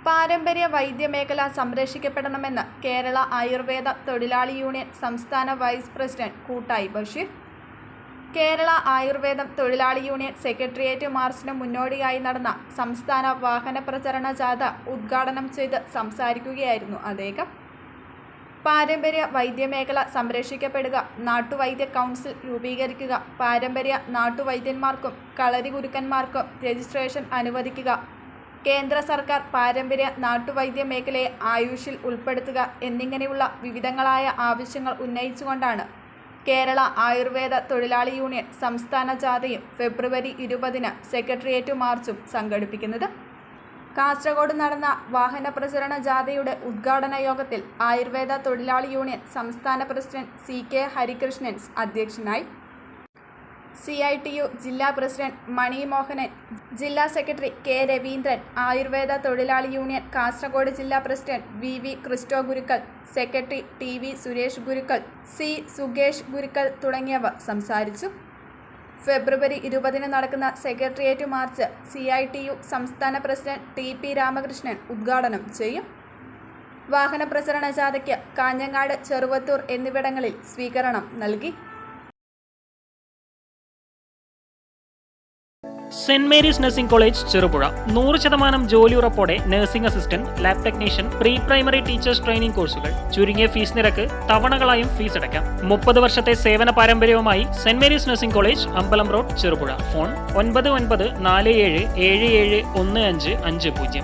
പാരമ്പര്യ വൈദ്യമേഖല സംരക്ഷിക്കപ്പെടണമെന്ന് കേരള ആയുർവേദ തൊഴിലാളി യൂണിയൻ സംസ്ഥാന വൈസ് പ്രസിഡന്റ് കൂട്ടായി ബഷീർ. കേരള ആയുർവേദം തൊഴിലാളി യൂണിയൻ സെക്രട്ടേറിയറ്റ് മാർച്ചിന് മുന്നോടിയായി നടന്ന സംസ്ഥാന വാഹന പ്രചരണ ജാഥ ഉദ്ഘാടനം ചെയ്ത് സംസാരിക്കുകയായിരുന്നു അദ്ദേഹം. പാരമ്പര്യ വൈദ്യമേഖല സംരക്ഷിക്കപ്പെടുക, നാട്ടുവൈദ്യ കൗൺസിൽ രൂപീകരിക്കുക, പാരമ്പര്യ നാട്ടുവൈദ്യന്മാർക്കും കളരിഗുരുക്കന്മാർക്കും രജിസ്ട്രേഷൻ അനുവദിക്കുക, കേന്ദ്ര സർക്കാർ പാരമ്പര്യ നാട്ടുവൈദ്യ മേഖലയെ ആയുഷിൽ ഉൾപ്പെടുത്തുക എന്നിങ്ങനെയുള്ള വിവിധങ്ങളായ ആവശ്യങ്ങൾ ഉന്നയിച്ചുകൊണ്ടാണ് കേരള ആയുർവേദ തൊഴിലാളി യൂണിയൻ സംസ്ഥാന ജാഥയും ഫെബ്രുവരി 20-ന് സെക്രട്ടേറിയറ്റ് മാർച്ചും സംഘടിപ്പിക്കുന്നത്. കാസർഗോഡ് നടന്ന വാഹന പ്രചരണ ജാഥയുടെ ഉദ്ഘാടന യോഗത്തിൽ ആയുർവേദ തൊഴിലാളി യൂണിയൻ സംസ്ഥാന പ്രസിഡന്റ് CK ഹരികൃഷ്ണൻ അധ്യക്ഷനായി. CITU ജില്ലാ പ്രസിഡന്റ് മണി മോഹനൻ, ജില്ലാ സെക്രട്ടറി K രവീന്ദ്രൻ, ആയുർവേദ തൊഴിലാളി യൂണിയൻ കാസർഗോഡ് ജില്ലാ പ്രസിഡന്റ് VV ക്രിസ്റ്റോ ഗുരുക്കൾ, സെക്രട്ടറി TV സുരേഷ് ഗുരുക്കൾ, C സുകേഷ് ഗുരുക്കൾ തുടങ്ങിയവർ സംസാരിച്ചു. ഫെബ്രുവരി 20-ന് നടക്കുന്ന സെക്രട്ടേറിയറ്റ് മാർച്ച് CITU സംസ്ഥാന പ്രസിഡന്റ് TP രാമകൃഷ്ണൻ ഉദ്ഘാടനം ചെയ്യും. വാഹന പ്രചരണ ജാഥയ്ക്ക് കാഞ്ഞങ്ങാട്, ചെറുവത്തൂർ എന്നിവിടങ്ങളിൽ സ്വീകരണം നൽകി. Saint Mary's nursing college Cherupuzha 100% ജോലി ഉറപ്പോടെ nursing assistant, lab technician, pre primary teachers training കോഴ്സുകൾ. ചുരുങ്ങിയ ഫീസ് നിരക്ക്, തവണകളായും ഫീസ് അടയ്ക്കാം. 30 വർഷത്തെ സേവന പാരമ്പര്യവുമായി സെന്റ് മേരീസ് നഴ്സിംഗ് കോളേജ്, അമ്പലം റോഡ്, ചെറുപുഴ. ഫോൺ 9947771550.